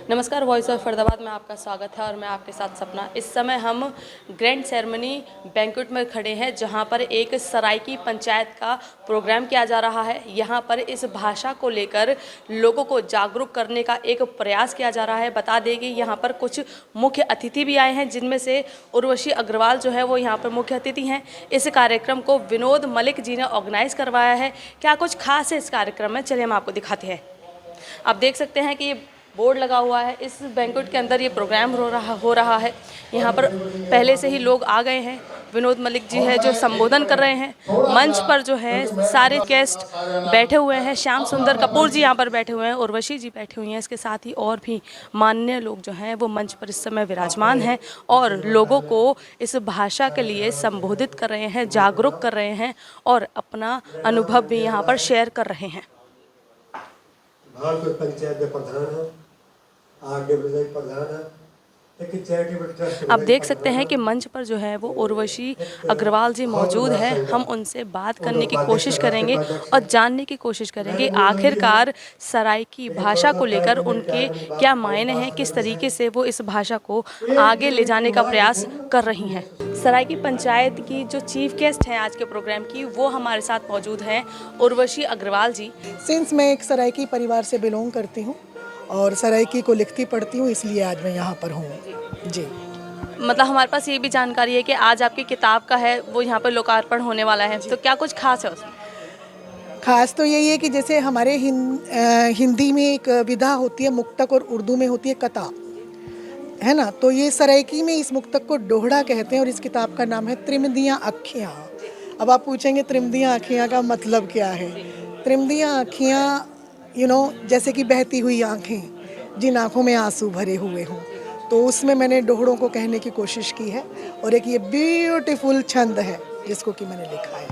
नमस्कार, voice of Faridabad में आपका स्वागत है और मैं आपके साथ सपना। इस समय हम ग्रैंड सेरेमनी बैंक्वेट में खड़े हैं जहां पर एक सराइकी पंचायत का प्रोग्राम किया जा रहा है। यहां पर इस भाषा को लेकर लोगों को जागरूक करने का एक प्रयास किया जा रहा है। बता दें कि यहां पर कुछ मुख्य अतिथि भी आए हैं, जिनमें से उर्वशी अग्रवाल जो है वो यहाँ पर मुख्य अतिथि हैं। इस कार्यक्रम को विनोद मलिक जी ने ऑर्गेनाइज करवाया है। क्या कुछ खास है इस कार्यक्रम में, चलिए हम आपको दिखाते हैं। आप देख सकते हैं कि ये बोर्ड लगा हुआ है। इस बैंक्वेट के अंदर ये प्रोग्राम हो रहा है। यहाँ पर पहले से ही लोग आ गए हैं। विनोद मलिक जी है जो संबोधन कर रहे हैं। मंच पर जो है सारे गेस्ट बैठे हुए हैं। श्याम सुंदर कपूर जी यहाँ पर बैठे हुए हैं, उर्वशी जी बैठे हुई हैं। इसके साथ ही और भी मान्य लोग जो हैं वो मंच पर इस समय विराजमान हैं और लोगों को इस भाषा के लिए संबोधित कर रहे हैं, जागरूक कर रहे हैं और अपना अनुभव भी यहाँ पर शेयर कर रहे हैं। भारत पंचायत के प्रधान है, आगे प्रधान है, लेकिन चैरिटेबल ट्रस्ट। आप देख सकते हैं कि मंच पर जो है वो उर्वशी अग्रवाल जी मौजूद हैं। हम उनसे बात करने की कोशिश करेंगे और जानने की कोशिश करेंगे आखिरकार सराइकी भाषा को लेकर उनके क्या मायने हैं, किस तरीके से वो इस भाषा को आगे ले जाने का प्रयास कर रही हैं। सराइकी पंचायत की जो चीफ गेस्ट हैं आज के प्रोग्राम की, वो हमारे साथ मौजूद हैं, उर्वशी अग्रवाल जी। सिंस मैं एक सराइकी परिवार से बिलोंग करती हूँ और सराइकी को लिखती पढ़ती हूँ, इसलिए आज मैं यहाँ पर हूँ जी। मतलब हमारे पास ये भी जानकारी है कि आज आपकी किताब का है वो यहाँ पर लोकार्पण होने वाला है, तो क्या कुछ खास है उसमें? खास तो यही है कि जैसे हमारे हिंदी में एक विधा होती है मुक्तक और उर्दू में होती है कथा, है ना। तो ये सराइकी में इस मुक्तक को दोहड़ा कहते हैं और इस किताब का नाम है त्रिमदियाँ अखियाँ। अब आप पूछेंगे त्रिमदियाँ अखियाँ का मतलब क्या है। त्रिमदियाँ अखियाँ जैसे कि बहती हुई आँखें, जिन आँखों में आंसू भरे हुए हों, तो उसमें मैंने दोहड़ों को कहने की कोशिश की है। और एक ये ब्यूटीफुल छंद है जिसको कि मैंने लिखा है।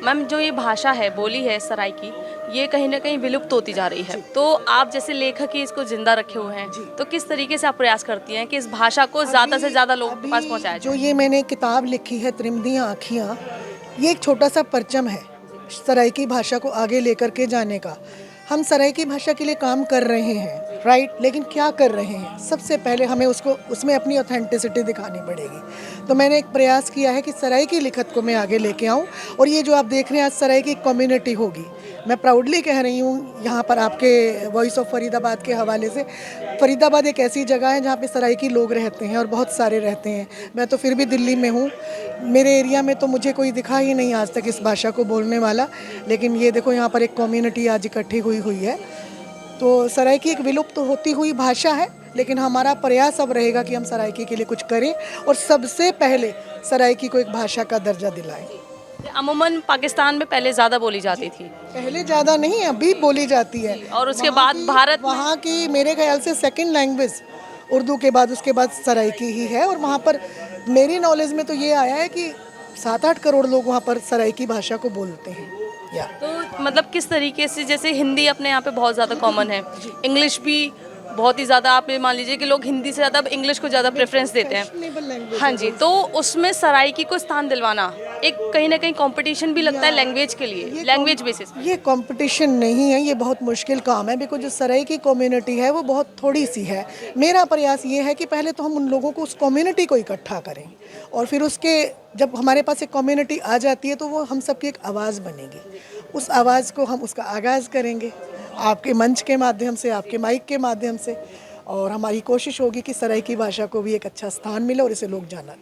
मैम, जो ये भाषा है, बोली है सराइकी, ये कहीं ना कहीं विलुप्त होती जा रही है, तो आप जैसे लेखक ही इसको जिंदा रखे हुए हैं, तो किस तरीके से आप प्रयास करती हैं कि इस भाषा को ज़्यादा से ज़्यादा लोगों के पास पहुँचाया जाए? जो ये मैंने किताब लिखी है त्रिमदियाँ अखियाँ, ये एक छोटा सा परचम है सराइकी भाषा को आगे लेकर के जाने का। हम सराइकी भाषा के लिए काम कर रहे हैं, राइट, लेकिन क्या कर रहे हैं, सबसे पहले हमें उसमें अपनी ऑथेंटिसिटी दिखानी पड़ेगी। तो मैंने एक प्रयास किया है कि सराइकी लिखत को मैं आगे लेके आऊँ। और ये जो आप देख रहे हैं आज सराइकी कम्युनिटी होगी, मैं प्राउडली कह रही हूँ यहाँ पर आपके वॉइस ऑफ फरीदाबाद के हवाले से। फरीदाबाद एक ऐसी जगह है जहाँ पे सराइकी लोग रहते हैं और बहुत सारे रहते हैं। मैं तो फिर भी दिल्ली में हूँ, मेरे एरिया में तो मुझे कोई दिखा ही नहीं आज तक इस भाषा को बोलने वाला, लेकिन ये देखो यहाँ पर एक कम्युनिटी आज इकट्ठी हुई है। तो सराइकी एक विलुप्त तो होती हुई भाषा है, लेकिन हमारा प्रयास अब रहेगा कि हम सराइकी के लिए कुछ करें और सबसे पहले सराइकी को एक भाषा का दर्जा दिलाएं। अमूमन पाकिस्तान में पहले ज़्यादा बोली जाती थी। पहले ज़्यादा नहीं, अभी बोली जाती है। और उसके बाद भारत वहाँ की मेरे ख्याल से सेकंड लैंग्वेज उर्दू के बाद उसके बाद सराइकी ही है। और वहाँ पर मेरी नॉलेज में तो ये आया है कि 7-8 करोड़ लोग वहाँ पर सराइकी भाषा को बोलते हैं। तो मतलब किस तरीके से, जैसे हिंदी अपने यहाँ पे बहुत ज़्यादा कॉमन है, इंग्लिश भी बहुत ही ज़्यादा, आप ये मान लीजिए कि लोग हिंदी से ज़्यादा इंग्लिश को ज़्यादा प्रेफरेंस देते हैं। हाँ जी, तो उसमें सराइकी को स्थान दिलवाना एक कहीं ना कहीं कंपटीशन भी लगता है लैंग्वेज के लिए, लैंग्वेज बेसिस। ये कंपटीशन नहीं है, ये बहुत मुश्किल काम है, बिकॉज जो सराइकी कम्युनिटी है वो बहुत थोड़ी सी है। मेरा प्रयास ये है कि पहले तो हम उन लोगों को, उस कम्युनिटी को इकट्ठा करें और फिर उसके जब हमारे पास एक कम्युनिटी आ जाती है तो वो हम सबकी एक आवाज़ बनेगी। उस आवाज़ को हम उसका आगाज़ करेंगे आपके मंच के माध्यम से, आपके माइक के माध्यम से। और हमारी कोशिश होगी कि सराइकी भाषा को भी एक अच्छा स्थान मिले और इसे लोग जाना।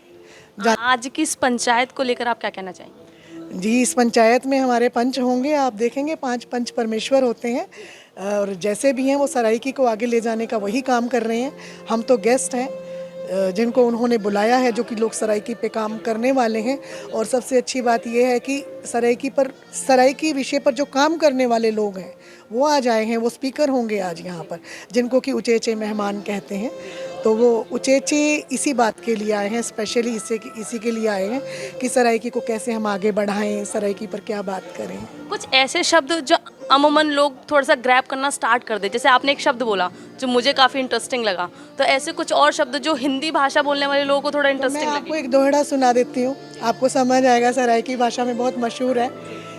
आज की इस पंचायत को लेकर आप क्या कहना चाहेंगे? जी, इस पंचायत में हमारे पंच होंगे, आप देखेंगे 5 पंच परमेश्वर होते हैं और जैसे भी हैं वो सराइकी को आगे ले जाने का वही काम कर रहे हैं। हम तो गेस्ट हैं जिनको उन्होंने बुलाया है, जो कि लोग सराइकी पे काम करने वाले हैं। और सबसे अच्छी बात यह है कि सराइकी विषय पर जो काम करने वाले लोग हैं वो आज आए हैं, वो स्पीकर होंगे आज यहाँ पर, जिनको कि उचेचे मेहमान कहते हैं। तो वो उचेचे इसी बात के लिए आए हैं, स्पेशली इसी के लिए आए हैं कि सराइकी को कैसे हम आगे बढ़ाएं, सराइकी पर क्या बात करें। कुछ ऐसे शब्द जो अमूमन लोग थोड़ा सा ग्रैब करना स्टार्ट कर दे, जैसे आपने एक शब्द बोला जो मुझे काफ़ी इंटरेस्टिंग लगा, तो ऐसे कुछ और शब्द जो हिंदी भाषा बोलने वाले लोगों को थोड़ा इंटरेस्टिंग लगे। मैं आपको एक दोहड़ा सुना देती हूँ, आपको समझ आएगा। सराइकी भाषा में बहुत मशहूर है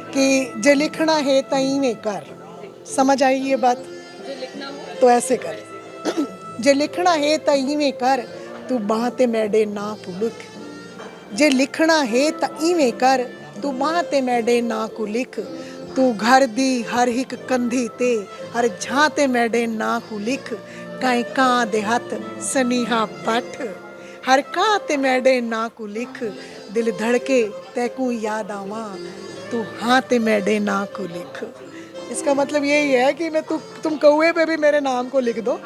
कि जे लिखना है तई ने कर। समझ आई ये बात? तो ऐसे कर जे लिखना है तो इवें कर तू बांह ते मैडे ना को लिख, जे लिखना है तो इवें कर तू बांह ते मैडे ना को लिख, तू घर दी हर एक कंधी ते हर झां ते मैडे ना को लिख, काई कां दे हथ सनीहा पठ, हर कां ते मैडे ना को लिख, दिल धड़के तैकू याद आवा तू हाँ ते मैडे ना को लिख। इसका मतलब यही है कि मैं तुम कौए पे भी मेरे नाम को लिख दो,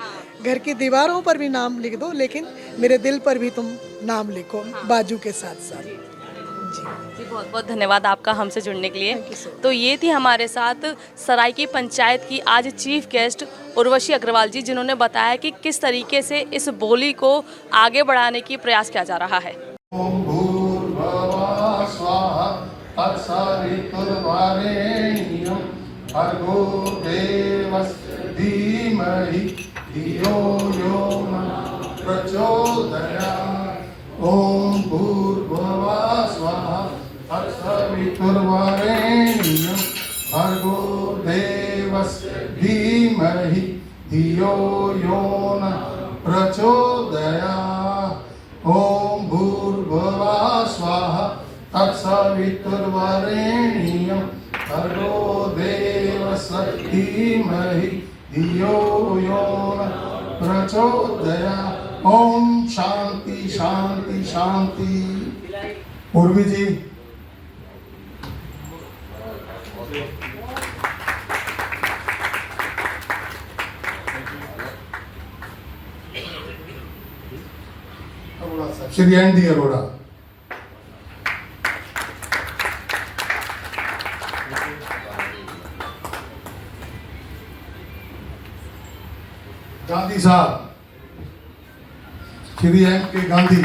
घर की दीवारों पर भी नाम लिख दो, लेकिन मेरे दिल पर भी तुम नाम लिखो बाजू के साथ साथ। जी बहुत बहुत धन्यवाद आपका हमसे जुड़ने के लिए। Thank you so much. तो ये थी हमारे साथ सराइकी पंचायत की आज चीफ गेस्ट उर्वशी अग्रवाल जी, जिन्होंने बताया कि किस तरीके से इस बोली को आगे बढ़ाने की प्रयास किया जा रहा है। ओम भूर्भुवः स्वाहा तत्सवितुर्वरेण्यं भर्गो देवस्य धीमहि धियो यो नः प्रचोदयात्। ओम भूर्भुवः स्वाहा तत्सवितुर्वरेण्यं भर्गो देवस्य धीमहि धियो यो नः प्रचोदयात्। ओम भूर्भुवः स्वाहा तत्सवितुर्वरेण्यं भर्गो देवस्य धीमहि धियो यो नः प्रचोदयात्। ओम शांति शांति शांति। उर्वी जी श्री एन डी अरोड़ा। गांधी साहब श्री एम के गांधी।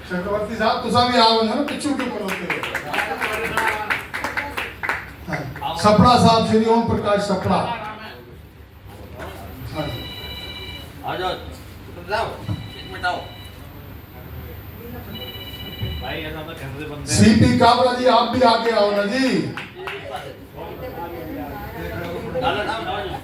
चक्रवर्ती साहब तुसा भी आओ ना पिछू के ऊपर होते हुए। सपड़ा साहब श्री ओम प्रकाश सपड़ा। आ जाओ तुम जाओ, एक मिनट आओ भाई। ऐसा तो कैमरे बंद है। सीपी काबरा जी आप भी आगे आओ ना जी। डालो डालो डालो।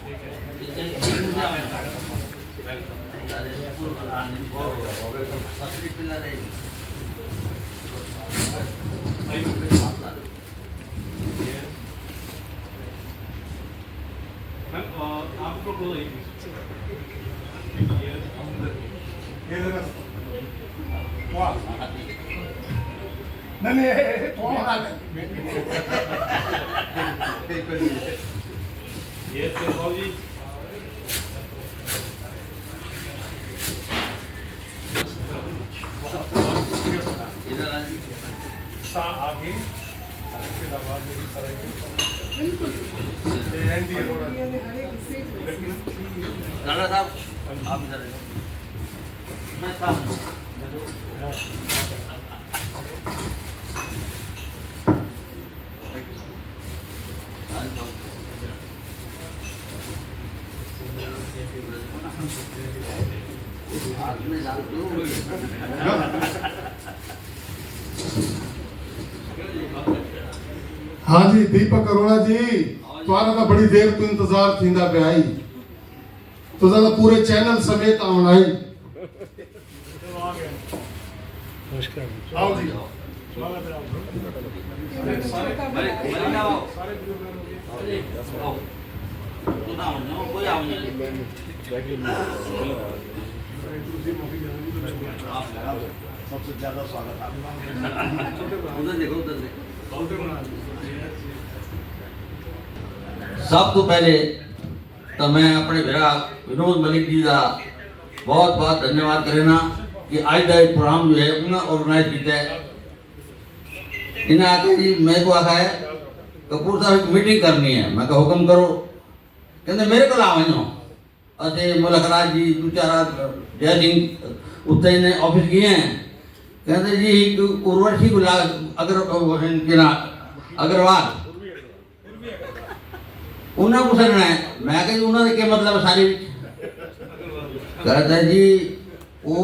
आपको बोलो नहीं ये तो जी आगे डालो साहब आप इधर मैं साहब हाँ जी दीपक अरोड़ा जी तुम्हारा तो बड़ी देर तो इंतजार थींदा पे आई तो ज्यादा पूरे चैनल समेत आना आई। आओ जी कोई आओ नहीं। सबसे ज्यादा स्वागत आपका। उधर देखो उधर देखो। सब तो पहले तो मैं अपने भरा विनोद मलिक जी का बहुत बहुत धन्यवाद करना कि आज का प्रोग्राम जो है उन्हें ऑर्गेनाइज किया है। इन्हें आके जी मैं को आखा है कपूर साहब एक मीटिंग करनी है। मैं कहा हुक्म करो। कहते मेरे को लावनो असे मुलखराज जी दो चार जय सिंह उत्ते ने ऑफिस किए हैं। कहते जी उर्वशी को अग्रवाल उन्हें पूछना है। मैं कह उन्होंने क्या मतलब सारी कहता जी वो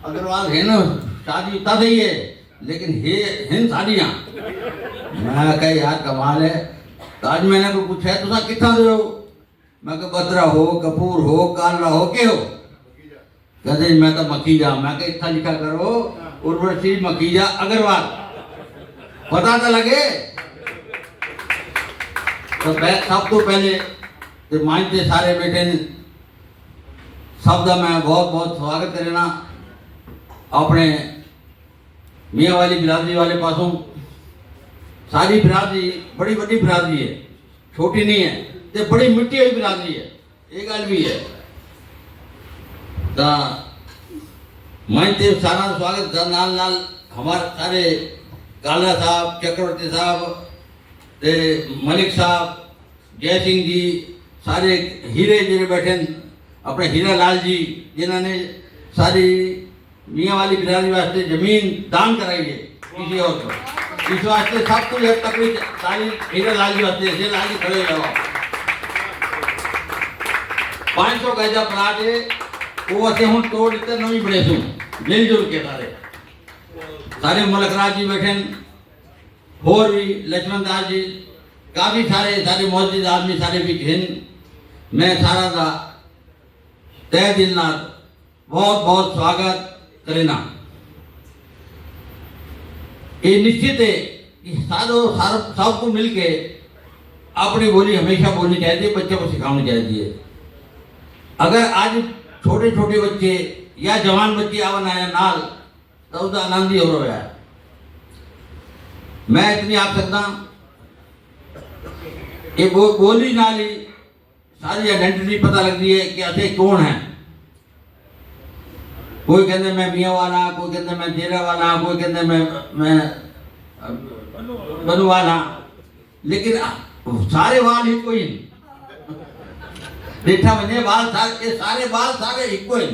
अग्रवाल है ना शादी उतना सही है लेकिन हे हिन साड़ियाँ मैं कह यार कमाल है। तो आज मैंने को पूछा है तुसा कितना दे हो, मैं कहा बत्रा हो, कपूर हो, कालरा हो, के हो? कहते मैं तो मखीजा। मैं कहा इतना लिखा करो उर्वशी मखीजा अग्रवाल, पता तो लगे। तो सब तो पहले तो मानते सारे बेटे ने शब्द मैं बहुत बहुत स्वागत करना अपने मियाँ वाली बिरादरी वाले पासों। सारी बिरादरी बड़ी बड़ी बिरादरी है, छोटी नहीं है, तो बड़ी मिट्टी वाली बिरादरी है, ये गल भी है। तो मानते सारा स्वागत नाल नाल हमारे सारे काला साहब, चक्रवर्ती साहब, ते मलिक साहब, जय सिंह जी, सारे हीरे जिन्हें बैठे अपने हीरा लाल जी जिन्होंने सारी मियाँ वाली बिरादरी वास्ते जमीन दान कराई है किसी और को, इस वास्ते सब कुछ तकड़ी सारी हीरा लाल जी वास्ते ऐसे लाल जी खड़े हो 500 गजा प्लाट है वो असे हूँ तोड़ इतने नवी बड़े सू मिलजुल के सारे मलकराज जी बैठे और भी लक्ष्मण दास जी काफ़ी सारे मौजूद आदमी सारे भी हैं। मैं सारा का तय दिल नाल बहुत बहुत स्वागत करेना। ये निश्चित है कि सबको मिलके अपनी बोली हमेशा बोलनी चाहिए, बच्चों को सिखानी चाहिए। अगर आज छोटे छोटे बच्चे या जवान बच्चे आवन आया नाल तो उसका आनंद ही हो रहा है। मैं इतनी आप सकता ये बोली नाल ही सारी आइडेंटिटी पता लगती है कि असे कौन है। कोई कहते मैं मियाँ वाला, कोई कहते मैं देरा वाला, कोई कहते मैं बनू वाला, लेकिन सारे वाल ही कोई देखा मैंने बाल सारे एक कोई।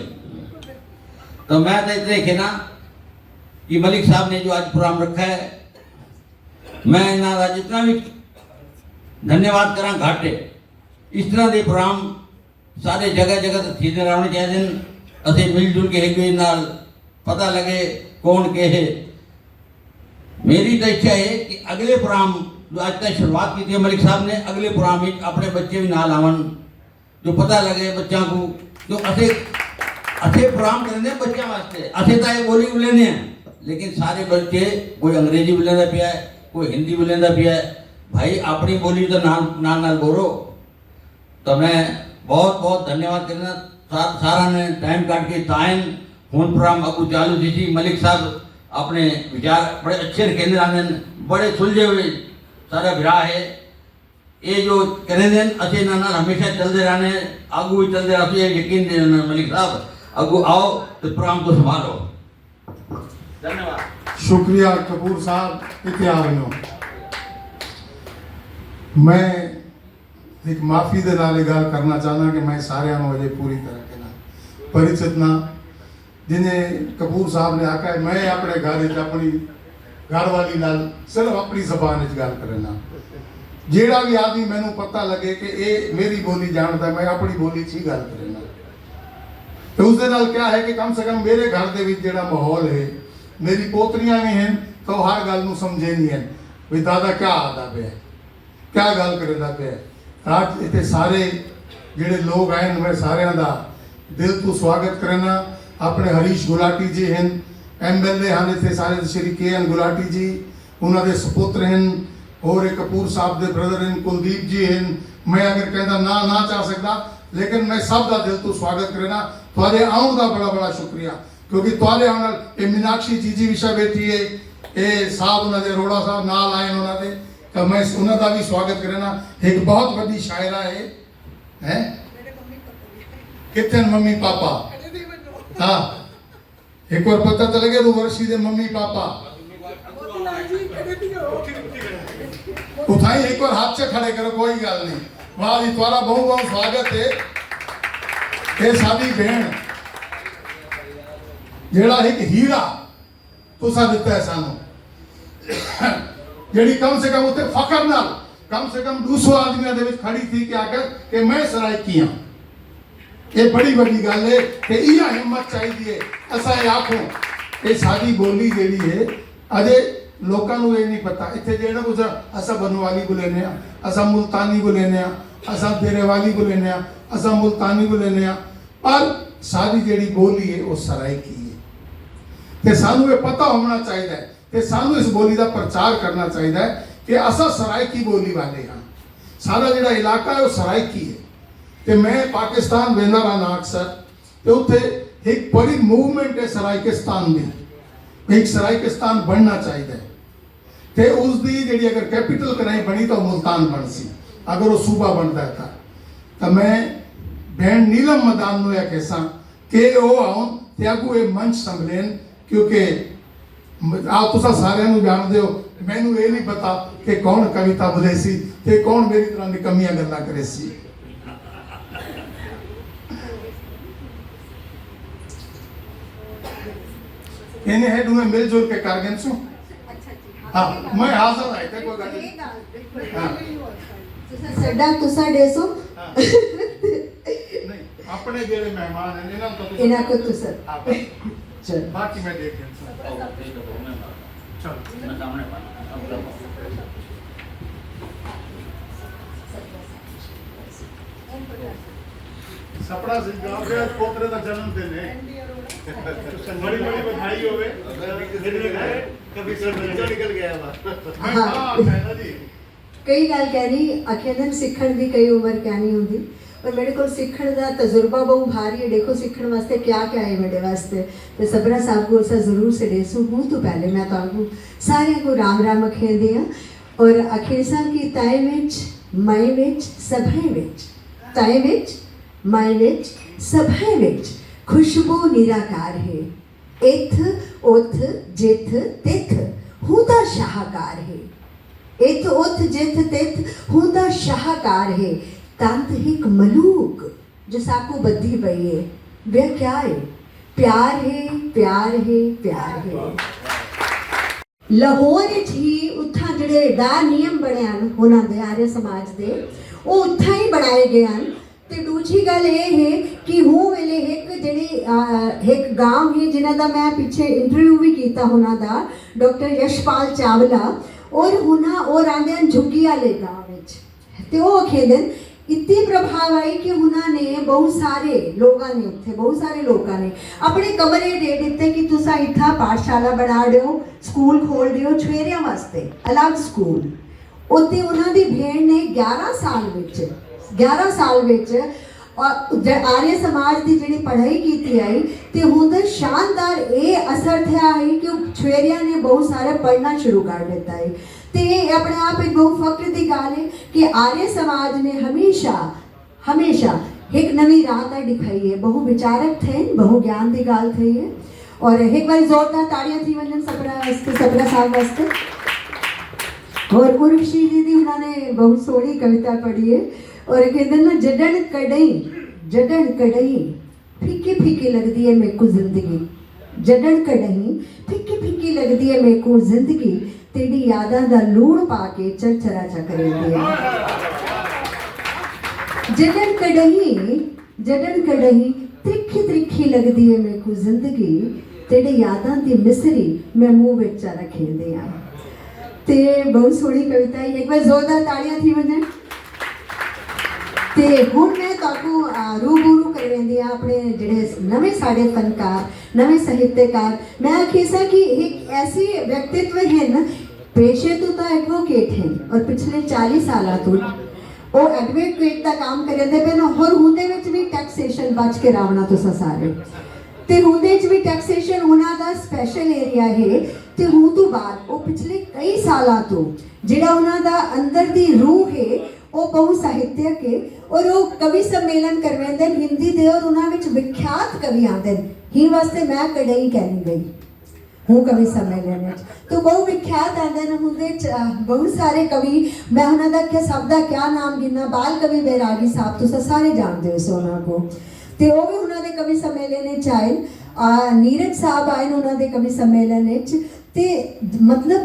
तो मैं तो इतने कहना कि मलिक साहब ने जो आज प्रोग्राम रखा है मैं इन्होंने जितना भी धन्यवाद करा घाटे। इस तरह के प्रोग्राम सारे जगह जगह तो थींदे रहने चाहिए। असे मिलजुल के एक दूसरे नाल पता लगे कौन के है। मेरी तो इच्छा है कि अगले प्रोग्राम जो आज तक शुरुआत की थी मलिक साहब ने, अगले प्रोग्राम में अपने बच्चे भी नाल आवन जो पता लगे बच्चों को जो असे प्रोग्राम करेंगे बच्चों वास्ते। असे तो ये बोली बोलेने हैं लेकिन सारे बच्चे कोई अंग्रेजी बोलेंदा पिया है, कोई हिंदी बोलेंदा पिया है। भाई अपनी बोली तो नाल बोलो। तो मैं बहुत बहुत धन्यवाद करना सारा ने टाइम काट के तायन हूँ प्रोग्राम अगू चालू थी। मलिक साहब अपने विचार बड़े अच्छे केंद्र आने बड़े सुलझे हुए सारा विराह है। ये जो करें अच्छे ना हमेशा चलते रहने आगू भी चलते रहते यकीन देना मलिक साहब आगू आओ तो प्रोग्राम को संभालो। धन्यवाद। शुक्रिया कपूर साहब इतिहास मैं एक माफ़ी दे नाल गल करना चाहना कि मैं सारे वजह पूरी तरह के ना परिचित ना जिन्हें कपूर साहब ने आखा मैं अपने घर अपनी घर वाली नाल सिर्फ अपनी जबान गल करना। जेड़ा भी आदमी मैनू पता लगे कि ये मेरी बोली जानता मैं अपनी बोली च ही गल करना। तो उसके नाल क्या है कि कम से कम मेरे घर के विच जेड़ा माहौल है मेरी पोतरियां भी हैं तो हर गल नू समझे नहीं है भी दादा क्या आता पे क्या गल करदा पे। आज इतने सारे जेड़े लोग आए मैं सारे का दिल तो स्वागत करना। अपने हरीश गुलाटी जी हैं MLA हैं इतने सारे श्री KN गुलाटी जी उन्होंने सपुत्र हैं और एक कपूर साहब के ब्रदर हैं कुलदीप जी हैं। मैं अगर कहता ना चाह सकता लेकिन मैं सब का दिल तो स्वागत करना। थोड़े आउन का बड़ा बड़ा शुक्रिया क्योंकि थोड़े आने मीनाक्षी जी विषय बैठी है ये साहब उन्होंने रोड़ा साहब नाल आए उन्होंने तो मैं उन्होंने भी स्वागत करना। एक बहुत बड़ी शायरा है कितने मम्मी पापा हाँ एक बार पता तो लगे तो वर्षी दे मम्मी पापा उठाई एक बार हाथ से खड़े करो कोई गल नहीं। वाह जी तुम्हारा बहुत बहुत स्वागत है। ये साडी बहन जेड़ा एक हीरा तुसा दिता है सानू जेड़ी कम से कम उते फखर नाल कम से कम 200 आदमियों दे विच खड़ी थी कि आकर कि मैं सराइकी हां। ये बड़ी बड़ी गल है कि इया हिम्मत चाहिए असा आखो ये साडी बोली जेड़ी है अजे लोगों को ये नहीं पता इतने जेड़ा कुछ असा बनवाली को लेने असा मुल्तानी को लेने असा देरेवाली को लेने असा मुल्तानी को लेने पर सारी जेड़ी बोली है वो सराइकी है ते सानू ये पता होना चाहिए ते सानू इस बोली का प्रचार करना चाहिए कि असा सराइकी बोली वाले हाँ सारा जेड़ा इलाका है वो सराइकी है ते मैं पाकिस्तान वेंदा रहा अक्सर ते उत्थे एक बड़ी मूवमेंट है सराइकिस्तान दी एक सराइकिस्तान बनना चाहिए ते उसकी जी अगर कैपिटल कनाई बनी तो मुल्तान बन सी अगर वो सूबा बनता था तो मैं भैन नीलम मदान नु कहसा कि वो आउन ते अगू ये मंच संभलेन क्योंकि आप तुसा सारे जानते हो मैनू ये नहीं पता कि कौन कविता बोले सी ते कौन मेरी तरह निकम्मियां गल्लां करे सी इन्हें है तुम्हें मिलजुल के कारगन सु हाँ मैं हाजिर है कोई गल नहीं हाँ सदा तुसा डेसो नहीं अपने जेड़े मेहमान हैं इन्हां तो इना को तुसा हाँ चल बाकी मैं देख लेंगे चल सपना सिंह गांव के पोतरे का जन्मदिन है बड़ी बड़ी बधाई होवे कभी सर निकल गया मैं हाँ कहना जी कई गल कहनी अखेदन सीखण दी कई उम्र कहनी होंदी पर मेरे को सीखण दा तजुर्बा बहुत भारी है देखो सीखण वास्ते क्या क्या है मेरे वास्ते तो सबरा साहब को ऐसा जरूर से डेसू हूँ तो पहले मैं तो सारे को राम राम अखेंदी हाँ और अखेसा की ताए विच माई विच सभे विच ताए विच माई विच सभे विच खुशबू निराकार है इथ उथ जिथ तिथ हुदा शाहकार है इथ उथ जिथ तिथ हुदा शाहकार है तंत हिक मलूक जो साको बद्धी पई है वे क्या है प्यार है प्यार है प्यार है लाहौर ही उत्थां जिहड़े डा नियम बने हैं उन्हां दे आर्य समाज दे वो उत्थां ही बनाए गए हैं ते दूजी गल ये है कि हूँ वेले एक जिहड़ी एक गांव है जिन्हां दा मैं पीछे इंटरव्यू भी कीता उन्हां दा डॉक्टर यशपाल चावला और हुना और आंदे हैं झुग्गी वाले गांव विच ते वो आखेदन इतनी प्रभाव आई कि उन्होंने बहुत सारे लोगों ने उत्थे बहुत सारे लोगों ने अपने कमरे दे दिते कि तुसा इत्था पाठशाला बना दियो स्कूल खोल दियो छुएरियां वास्ते अलग स्कूल उत्ते उन्हां दी भेण ने 11 साल विच और आर्य समाज की जी पढ़ाई की आई तो उनका शानदार ये असर था है कि छुएरिया ने बहुत सारे पढ़ना शुरू कर दिता है तो ये अपने आप एक बहुत फख्र की गल है कि आर्य समाज ने हमेशा हमेशा एक नवी राह दिखाई है बहु विचारक थे बहु ज्ञान की गल थी है और एक बार जोरदार ताड़ियां थी वजन सपरा साहब वास्ते और उर्वशी दीदी उन्होंने बहुत सोहनी कविता पढ़ी है और कहते ना जडन कड़ई फीकी फीकी लगती है मेरे को जिंदगी जडन कड़ई फीकी फीकी लगती है मेरे को जिंदगी तेरी यादां दा लूण पा के चरचरा चकरेंदी है जडन कड़ई त्रिखी त्रिखी लगती है मेरे को जिंदगी तेरी यादां दी मिसरी मैं मुंह विच रखेंदी आ ते बहुत सोहनी कविता है एक बार जोरदार ताड़ियां थी वजन ते हुण मैं तुहानू रूबरू करवेंदी आ अपने जिहड़े नवे साडे फनकार नवे साहित्यकार मैं आखिसा कि एक ऐसे व्यक्तित्व हैं पेशे तो एडवोकेट हैं और पिछले 40 साल तो वो एडवोकेट का काम करते पे ना और हुंदे विच भी टैक्सेशन बच के रावना तुसां सारे ते हुंदे च भी टैक्सेशन उन्हां दा स्पैशल एरिया है ते हूं तो बाद वो पिछले कई साल तो जिहड़ा उन्हां दा अंदर दी रूह है वो बहु साहित्यक है और वो कवि सम्मेलन करवाते हैं हिंदी दे और उन्हां विच विख्यात कवि आते हैं ही वास्ते मैं कड़ई कहनी गई हूँ कवि सम्मेलन तो बहु विख्यात आते हैं उनके बहुत सारे कवि मैं उन्होंने क्या सब का क्या नाम गिना बाल कवि बैरागी साहब तुम सारे जानते हो सोना को तो वो भी उन्होंने कवि सम्मेलन आए नीरज साहब आए उन्होंने कवि सम्मेलन ते मतलब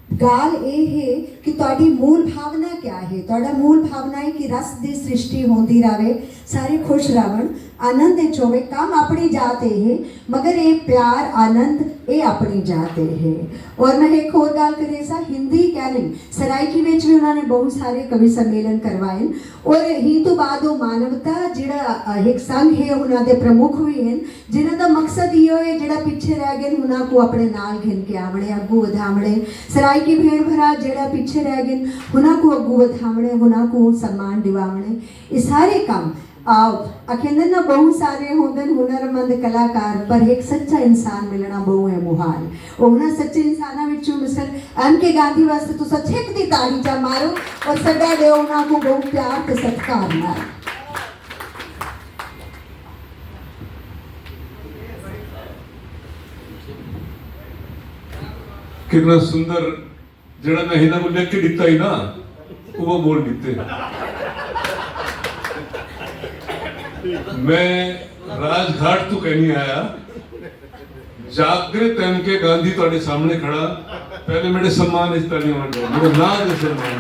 गाल ये है कि तुहाडी मूल भावना क्या है। तुहाडा मूल भावना है कि रस की सृष्टि होती रहे, सारे खुश रहन, आनंद विच होवे। काम अपनी जात है, मगर ये प्यार आनंद ये अपनी जात है। और मैं एक और गल करे सा, हिंदी क्या नहीं, सराइकी में भी उन्होंने बहुत सारे कवि सम्मेलन करवाए। और ही तो बाद वो मानवता जिहड़ा एक संघ है, उन्होंने प्रमुख भी हैं, जिन्हों का मकसद यो है जिहड़ा पिछे रह गए उन्होंने को अपने नाल घिन के आवणे, अगू वधावणे। सराइकी भेड़ भरा जिहड़ा पिछे रह गए उन्होंने को अगू वधावणे, उन्होंने को सम्मान दिवावणे। ये सारे काम अखेंदे ना बहुत सारे होंदे हुनरमंद कलाकार, पर एक सच्चा इंसान मिलना बहु है मुहाल। उन्होंने सच्चे इंसाना विचों मिसल एम.के. गांधी वास्ते तो सचेक दी ताली जा मारो और सदा दे उन्होंने को बहुत प्यार ते सत्कार नाल। कितना सुंदर जड़ा मैं हिना को लिख के दिता ही ना, वो बोल दिते। मैं राजघाट तो कहीं नहीं आया, जागृत एम.के. गांधी ਤੁਹਾਡੇ सामने खड़ा, पहले मेरे सम्मान इस तालियां मार दो, मेरे नाम से सम्मान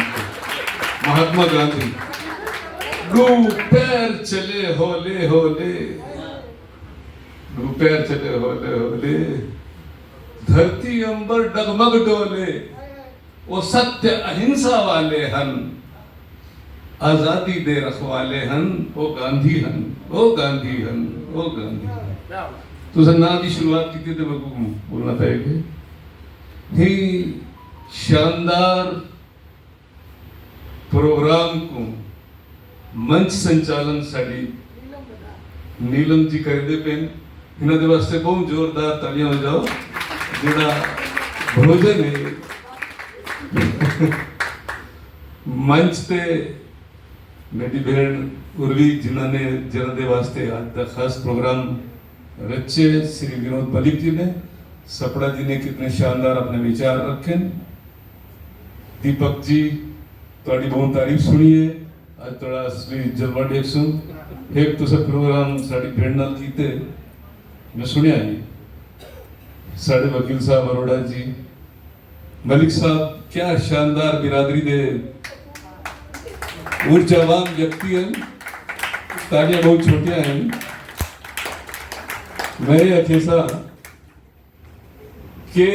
महात्मा गांधी। दो पैर चले होले होले, दो पैर चले होले होले, धरती अंबर डगमग डोले, वो सत्य अहिंसा वाले हन, आजादी दे रखवाले हन, वो गांधी हन, वो गांधी हन, वो गांधी हन। तो सर नाम की शुरुआत की थी तो मैं बोलना पाएंगे ही शानदार प्रोग्राम को मंच संचालन साड़ी नीलम जी करते पे, इन्होंने वास्ते बहुत जोरदार तालियां हो जाओ। जिहड़ा भोजन है मंच पे मेरी बहन उर्वी जिन्होंने जिन्होंने वास्ते आज का खास प्रोग्राम रचे, श्री विनोद मलिक जी ने, सपड़ा जी ने कितने शानदार अपने विचार रखे, दीपक जी थोड़ी बहुत तारीफ सुनी है, आज थोड़ा असली जलवा देख सुन एक तो सब प्रोग्राम साड़ी भेड़ नाल कीते मैं सुनिया जी, साढ़े वकील साहब अरोड़ा जी, मलिक साहब क्या शानदार बिरादरी दे ऊर्जावान व्यक्ति हैं, तालियां बहुत छोटियां हैं। मैं अखेसा के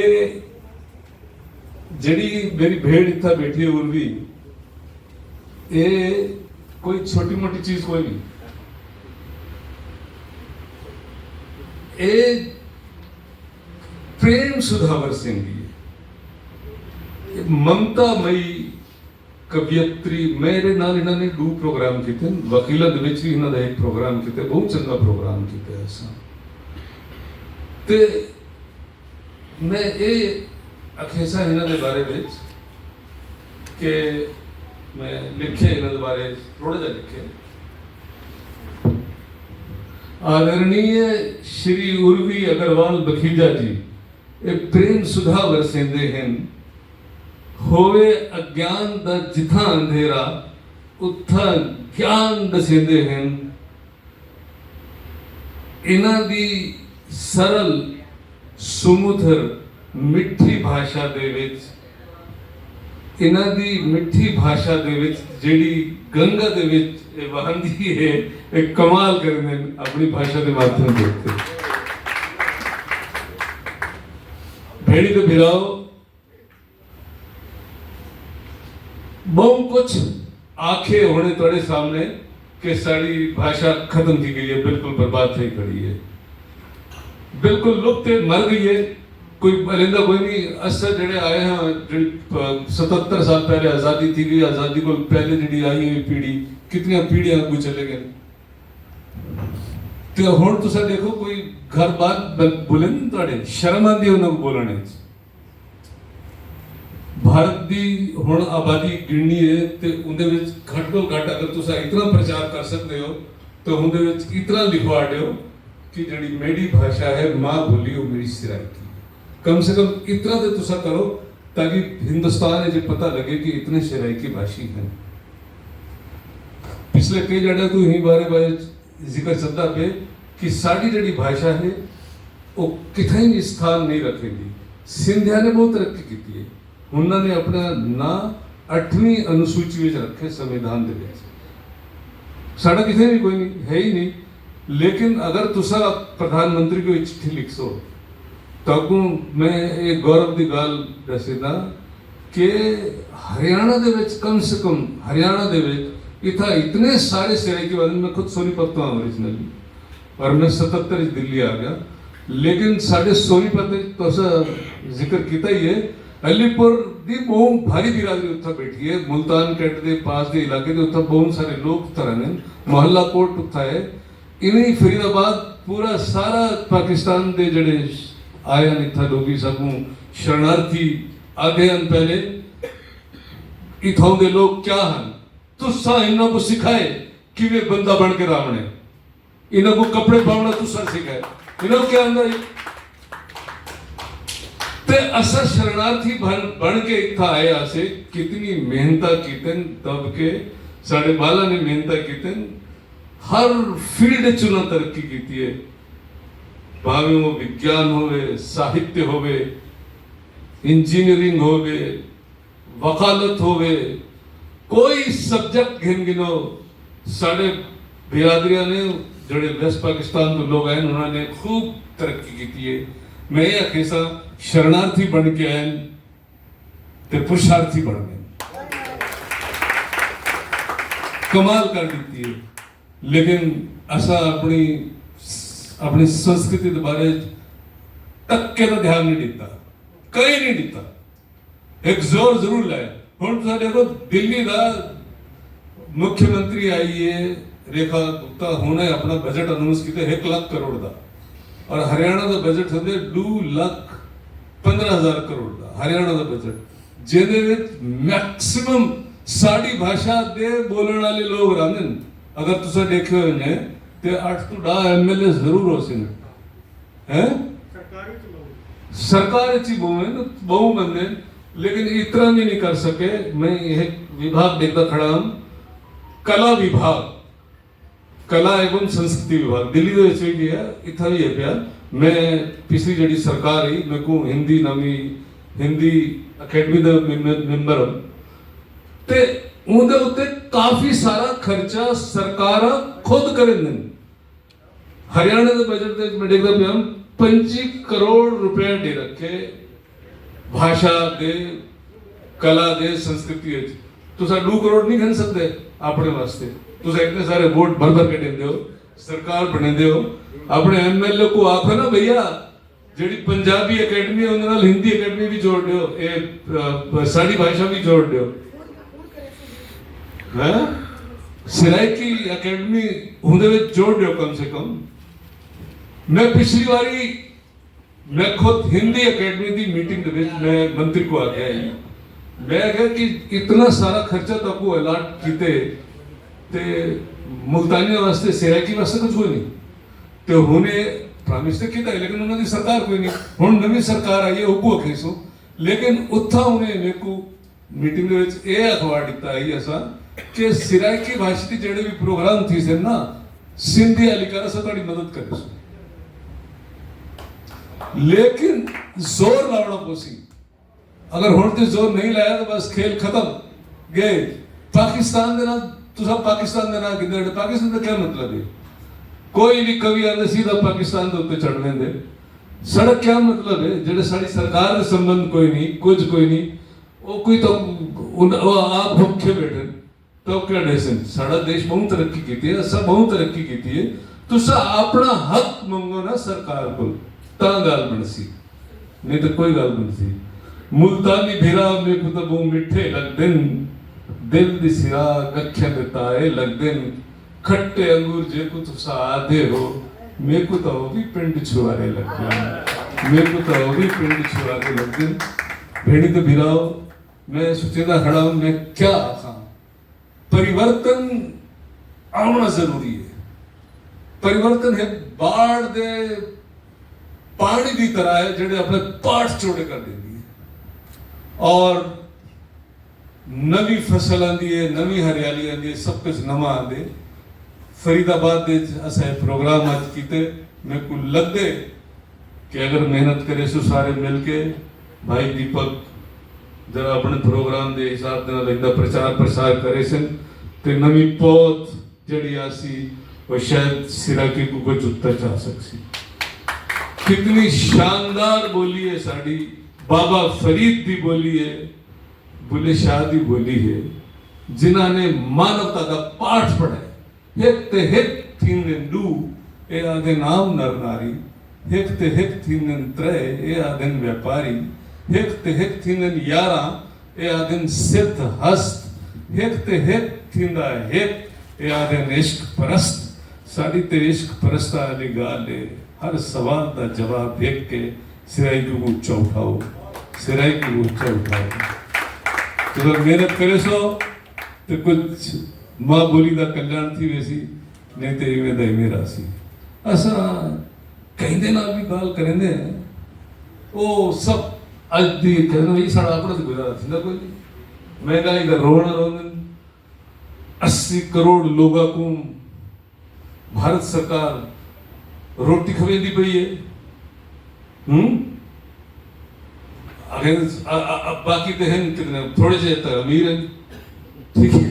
जड़ी मेरी भेड़ इतना बैठी है उर्वी, ये कोई छोटी मोटी चीज कोई नहीं, ये प्रेम सुधावर सिंह जी, ममता मई कवियत्री, मेरे नाल इन्होंने दो प्रोग्राम किए, वकीलत विच भी इन्होंने एक प्रोग्राम किए, बहुत चंगा प्रोग्राम किया ऐसा। ते मैं ये अखेसा इन्होंने बारे में के मैं लिखे इन्होंने बारे थोड़ा जा लिखे। आदरणीय श्री उर्वी अग्रवाल बखीजा जी एक प्रेम सुधा वरसेंदे हैं, होवे अज्ञान दा जिथा अंधेरा उत्था ज्ञान दसेंदे हैं। इन्हां दी सरल सुमुधर मिठी भाषा दे विच, इन्हां दी मिठी भाषा दे विच जेड़ी गंगा दे विच वहंदी है, एक कमाल करने अपनी भाषा के माध्यम से। भेड़ी को भिराओ बहुत कुछ आंखें होने थोड़े सामने कि साड़ी भाषा खत्म की गई है, बिल्कुल बर्बाद थी खड़ी है, बिल्कुल लुप्त मर गई है। कोई बलिंदा कोई नहीं। असर जड़े आए हैं 77 साल पहले आजादी थी गई, आजादी को पहले जी आई हुई पीढ़ी कितनी पीढ़ियां को चले गए। तो हुण तुसा देखो कोई घर बार बोले थोड़े शर्म आती है उन्होंने बोलने। भारत की हुण आबादी गिणनी है तो उन्हें घट तो घट अगर तुसा इतना प्रचार कर सकते हो तो उन्हें इतना लिखवा दो कि जी मेरी भाषा है माँ बोली वो मेरी सिराइकी, कम से कम इतना तो तुसा करो ताकि हिंदुस्तान जो पता लगे कि इतने सिराइकी भाषी हैं। पिछले कई जगह तो यही बारे जिक्र चलता पे कि साड़ी जड़ी भाषा है वो कितना ही स्थान नहीं रखेगी। सिंधिया ने बहुत तरक्की की है, ਉਹਨਾਂ ਨੇ ਆਪਣਾ ਨਾਂ 8ਵੀਂ ਅਨੁਸੂਚੀ ਵਿੱਚ ਰੱਖੇ ਸੰਵਿਧਾਨ ਦੇ ਵਿੱਚ। ਸਾਡਾ ਕਿਸੇ ਵੀ ਕੋਈ ਨਹੀਂ ਹੈ ਹੀ ਨਹੀਂ। लेकिन अगर तुसा प्रधानमंत्री को चिट्ठी लिख सो तो मैं एक गौरव की गल दसदा कि हरियाणा दे विच कम से कम हरियाणा दे विच इतना इतने सारे सराइकी वाले, मैं खुद सोनीपत तो हूँ ओरिजिनली और मैं 77 दिल्ली आ गया, लेकिन साढ़े सोनीपत तुसा जिक्र किया ही है। अलीपुर की बहुत भारी बिरादरी उत्थे बैठी है, मुल्तान कैट के पास के इलाके के उत्थे बहुत सारे लोग उत्थे रहने, मोहल्ला कोट उत्था है। इन्हीं फरीदाबाद पूरा सारा पाकिस्तान के जड़े आए हैं इतना लोग सबू शरणार्थी आगे हैं, पहले इथों के लोग क्या हैं, तुसा इन्हों को सिखाए कि वे बंदा बन के रावणे, इन्हों को कपड़े पावना तुसा सिखाए, इन्हों क्या अंदर ते असा शरणार्थी बन के इतना आए आसे कितनी मेहनत की तब के साढ़े बाला ने मेहनत की हर फील्ड चुना तरक्की की है, भावे वो विज्ञान होवे, साहित्य होवे, इंजीनियरिंग होवे, वकालत होवे, कोई सब्जेक्ट घिन गिनो साढ़े बिरादरिया ने जड़े वेस्ट पाकिस्तान तो लोग हैं उन्होंने खूब तरक्की की है। मैं ये आखेसा शरणार्थी बन के आए ते पुरुषार्थी बन गए, कमाल कर दी है। लेकिन असा अपनी संस्कृति के बारे टक्के का ध्यान नहीं दिता, कहीं नहीं दिता। एक जोर जरूर लाया। हुण तुसीं देखो दिल्ली का मुख्यमंत्री आई है रेखा गुप्ता, हुणे अपना बजट अनाउंस किया 1 लाख करोड़ का, और हरियाणा का बजट होंगे 2,15,000 करोड़ का हरियाणा का बजट, जिहदे विच मैक्सिमम साड़ी भाषा दे बोलने वाले लोग रहंदे ने। अगर तुसा देखे हुए ने ते 8 तो 10 MLA जरूर हो सी हैं, सरकार ची बहु बंदे, लेकिन इतना भी नहीं कर सके। मैं यह विभाग देखता खड़ा हूं, कला विभाग, कला एवं संस्कृति विभाग दिल्ली दे विच भी है, इतना भी है पिया। मैं पिछली जड़ी सरकार ही मैं को हिंदी नवी हिंदी अकेडमी का मैंबर हूं ते उनके उत्ते काफी सारा खर्चा सरकार खुद करें। हरियाणा के बजट में देखता पे हम 25 करोड़ रुपए दे रखे भाषा दे, कला दे, संस्कृति। तुसा 2 करोड़ नहीं घन सकते अपने वास्ते, तुसा इतने सारे वोट भर भर के देंदे हो, सरकार बने हो, अपने MLA को आखो ना भैया जेडी पंजाबी अकेडमी है उन्हें हिंदी अकेडमी भी जोड़ दो, साड़ी भाषा भी जोड़ दो, सराइकी अकेडमी उहदे विच जोड़ दो कम से कम। मैं पिछली बारी मैं खुद हिंदी अकेडमी की मीटिंग मैं मंत्री को आ गया, मैं कहा कि इतना सारा खर्चा तो आपको अलाट किते ते मुल्तानिया वास्ते सराइकी वास्ते कुछ कोई नहीं, तो हुने प्रॉमिस तो किया लेकिन उन्होंने सरकार कोई नहीं। हुण नवी सरकार आई है उगू अखेसो, लेकिन उत्था उन्हें मेरे को मीटिंग दे विच ये अखबार दिता है ऐसा कि सराइकी भाषा की जेडे भी प्रोग्राम थी से ना सिंधी अलिकार से थोड़ी मदद करे, लेकिन जोर लावना पोसी। अगर हुण ते जोर नहीं लाया तो बस खेल खत्म गए। पाकिस्तान देना तुसा पाकिस्तान देना किधर, पाकिस्तान का क्या मतलब है? कोई भी कवि आने सीधा पाकिस्तान के उत्ते चढ़ लेंदे। सड़क क्या मतलब है? जेडे साड़ी सरकार के संबंध कोई नहीं, कुछ कोई नहीं, वो कोई तो आप भूखे बैठे तो क्या डेसन। साड़ा देश बहुत तरक्की की है, सब बहुत तरक्की की है, तुसा अपना हक मंगो ना सरकार को, ता गाल बनसी, नहीं तो कोई गाल बनसी। मुल्तानी भिरा में को तो बहुत मिठे लगदे, दिल दी सिरा गख्या देता है लगदे, खट्टे अंगूर जे को तुसा आधे हो, मेरे को तो भी पिंड छुआरे लगदे, मेरे को तो भी पिंड छुआरे लगदे। भेड़ी तो भिराओ, मैं सुचेता खड़ा हूं, मैं क्या आखा, परिवर्तन आना जरूरी है। परिवर्तन है बाढ़ दे पानी की तरह है जेडे अपने पाठ चौड़े कर देती है, और नवी फसल आती है, नवी हरियाली आती है, सब कुछ नवा आते। फरीदाबाद असा प्रोग्राम आज किते, मेरे को लगते कि अगर मेहनत करे सो सारे मिलके, भाई दीपक जरा अपने प्रोग्राम के हिसाब के नाल इंदा प्रचार प्रसार करे सन ते नवी पौध जड़ी आसी वो शायद सिराकी को कुछ उत्तर जा सकसी। कितनी शानदार बोली है साड़ी बाबा फरीद दी बोली है, बुले शाह दी बोली है, जिन्होंने मानवता का पाठ पढ़ा है। हिक ते हिक थींदे दू ए आदे नाम नर नारी, हिक ते हिक थींदे त्रे ए आदन व्यापारी, हिक ते हिक थींदे यारा ए आदन सिद्ध हस्त, हिक ते हिक थींदा हिक ए आदन इश्क परस्त। साड़ी ते इश्क परस्ता वाली गाल है, हर सवाल का जवाब देख के सिराई को ऊंचा उठाओ, सिराई को ऊंचा उठाओ। तो अगर मेहनत करे सो तो कुछ माँ बोली का कल्याण थी वैसी, नहीं तो इवें दा इवें रासी। असा कहीं दे नाल भी गाल करेंदे हैं, ओ सब अज दी कहना ये साड़ा अपना तो गुजारा थी ना कोई नहीं। महंगाई का रोना रोन 80 करोड़ लोगों को भारत सरकार रोटी खवेंदी पई है। अगर बाकी तो हैं कितने थोड़े से अमीर हैं, ठीक है,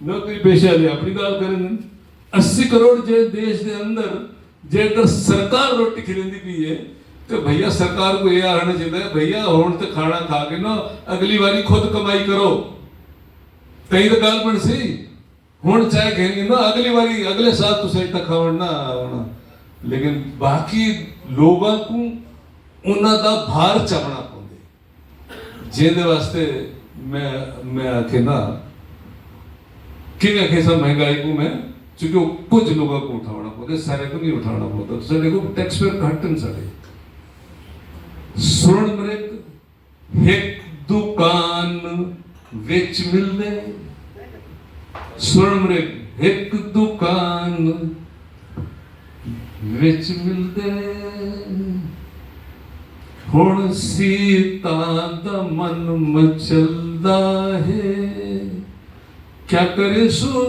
नौकरी पेशा ले अपनी गाल करें। 80 करोड़ जे देश के अंदर जेकर सरकार रोटी खिलेंदी पई है तो भैया सरकार को यह आना चाहिए भैया हुण तो खाना खा के ना अगली बारी खुद कमाई करो। कहीं तो गाल बन सी हुण चाहे कहेंगे ना अगली बारी अगले साल तो सही तक खावण ना आना, लेकिन बाकी लोगों को उन्हां दा भार चकना पौंदे। जिहदे वास्ते मैं आखे ना कि आखे सब महंगाई को मैं चूंकि कुछ लोगों को उठाना पौंदे, सारे को नहीं उठाना पौंदा। साडे को टैक्स पेयर घट न साडे सुण मृग एक दुकान विच मिलदे, सुण मृग एक दुकान विच मिलदे, हुण सीता दा मन मचलदा है, क्या करे सो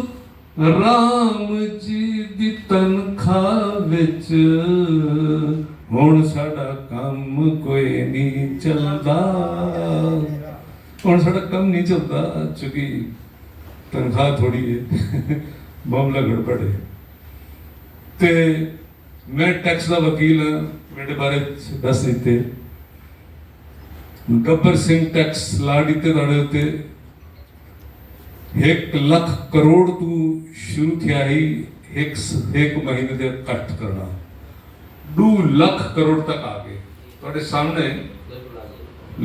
राम जी दी तनख्वाह विच, हुण साडा काम कोई नहीं चलदा, हुण साडा काम नहीं चलदा चूंकि तनख्वाह थोड़ी है, मामला गड़बड़ है। ते मैं टैक्स का वकील हाँ, मेरे बारे दस दिते गब्बर सिंह टैक्स ला दिते ताड़े उत्ते 1 लाख करोड़ तू शुरू किया ही एक महीने दे कट करना 2 लाख करोड़ तक आ गए। थोड़े सामने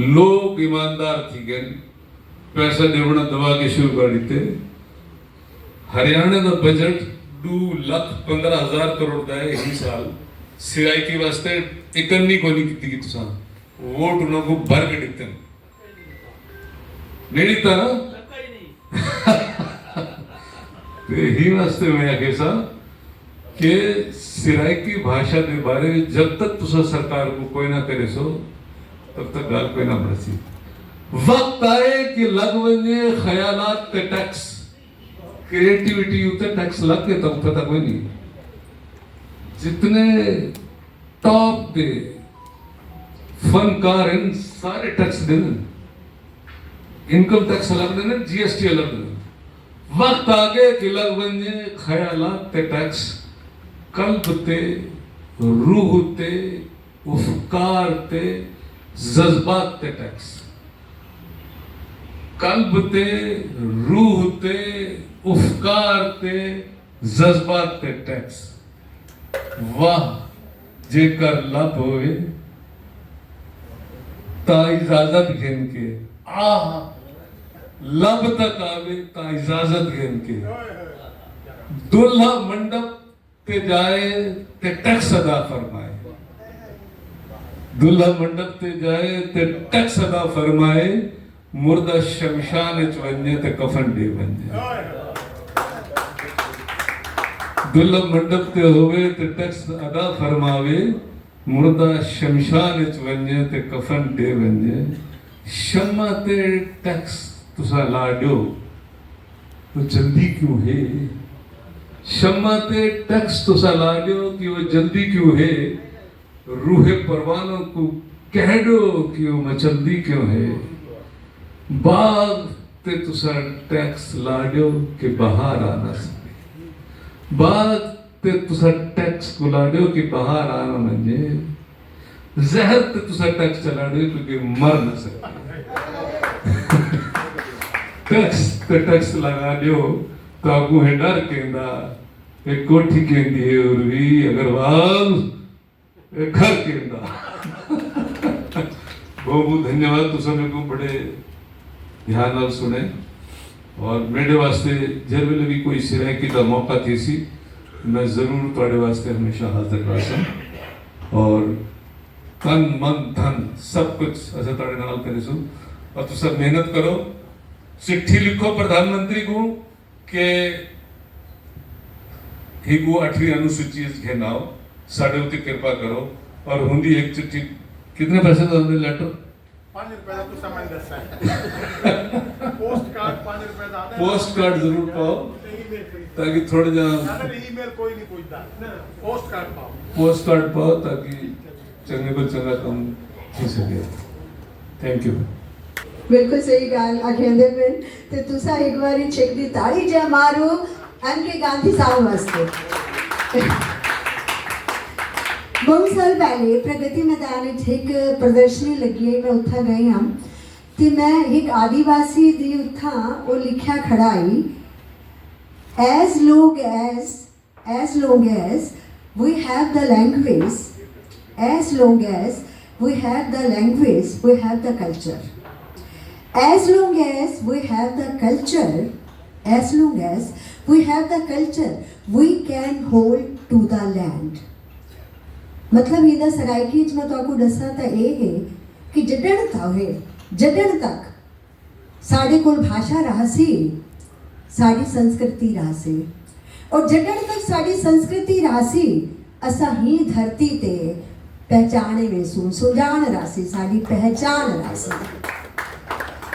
लोग ईमानदार थी गए, पैसा देवना दबा के शुरू कर दिते। हरियाणा का बजट 2,15,000 करोड़ का है इसी साल, सिराई की वास्ते इकन्नी को नहीं की तुसा वोट उन्हों को भर के दिखते नहीं दिखता ना ही वास्ते मैं आखे सा कि सिराई की भाषा के बारे में जब तक तुसा सरकार को कोई ना करे सो तब तक गाल कोई ना बढ़सी। वक्त आए कि लग वने ख्यालात पे टैक्स, क्रिएटिविटी उते टैक्स लग के तब पता कोई नहीं। जितने टॉप दे फनकार इन सारे टैक्स देने, इनकम टैक्स अलग देने, जीएसटी अलग देने। वक्त आगे कि लग वने ख्यालात पे टैक्स, कल्ब ते, रूह ते, उफकार ते, जज्बात ते टैक्स, कल्ब ते, रूह ते, उफकार ते, जज्बात ते टैक्स। वाह जेकर लब होए ता इजाजत घेन के, आ लब तक आवे ता इजाजत घेन के, दुल्हा मंडप पे जाए ते टैक्स अदा फरमाए, दुल्हा मंडप पे जाए ते टैक्स अदा फरमाए, मुर्दा शमशान च वने ते कफन दे वने। दुल्हा मंडप ते होवे ते टैक्स अदा फरमावे, मुर्दा शमशान च वने ते कफन दे वने। शम्मा ते टैक्स तुसा ला दो तो जल्दी क्यों है? शम्मा ते टैक्स तुसा ला दो कि वो जल्दी क्यों है? रूहे परवानों को कह दो कि वो मचल्दी क्यों है? बाग ते तुसा टैक्स ला दियो कि बाहर आ ना सके, बाग ते तुसा टैक्स को ला दियो कि बाहर आ ना मंजे, जहर ते तुसा टैक्स चला दियो क्योंकि मर ना सके। टैक्स लगा दियो तो आपको है डर कहंदा, एक कोठी कहंदी है उर्वी अग्रवाल, एक घर कहंदा। बहुत बहुत धन्यवाद, तुसा मेरे को बड़े ध्यान नाल सुने और मेरे वास्ते जर वेले भी कोई सिराकी का मौका थी सी मैं जरूर तुहाडे वास्ते हमेशा हाजिर रहां और तन मन धन सब कुछ असा तुहाडे नाल करेसु और तुसा मेहनत करो, चिट्ठी लिखो प्रधानमंत्री को कि हिगू 8वीं अनुसूची घेनाओ साढ़े उत्ते कृपा करो और हुंदी एक चिट्ठी कितने पैसे का हमने लेटर 5 रुपए का तो सामान दसा है पोस्ट कार्ड 5 रुपए का आता है पोस्ट कार्ड जरूर पाओ ताकि थोड़ा जा ईमेल कोई नहीं पूछता पोस्ट कार्ड पाओ पोस्ट कार्ड पाओ ताकि चंगे को चंगा काम हो सके। Thank you. बिल्कुल सही गल आखेंदे पिन ते तुसा एक बारी चेक दी ताड़ी जा मारो एमके गांधी साहब वास्ते। बहुत साल पहले प्रगति मैदान एक प्रदर्शनी लगी है, मैं उत्था गई हाँ ते मैं एक आदिवासी दी उत्था वो लिखा खड़ा आई as long as we have the language, as long as we have the language, we have the culture. As long as we have the culture, as long as we have the culture, we can hold to the land. मतलब ਇਹਦਾ ਸਰਾਇਕੀ ਚ ਮੈਂ ਤੁਹਾਨੂੰ ਦੱਸਾਂ ਤਾਂ ਇਹ ਹੈ ਕਿ ਜੱਡਣ ਤੱਕ ਸਾਡੇ ਕੋਲ ਭਾਸ਼ਾ ਰਹਾ ਸੀ, ਸਾਡੀ ਸੰਸਕ੍ਰਿਤੀ ਰਹਾ ਸੀ ਔਰ ਜੱਡਣ ਤੱਕ ਸਾਡੀ ਸੰਸਕ੍ਰਿਤੀ ਰਹਾ ਸੀ ਅਸਾਂ ਹੀ ਧਰਤੀ ਤੇ ਪਹਿਚਾਣੇ ਵੇ ਸੁਝਾਣ ਰਹਾ ਸੀ, ਸਾਡੀ ਪਹਿਚਾਣ ਰਹਾ ਸੀ।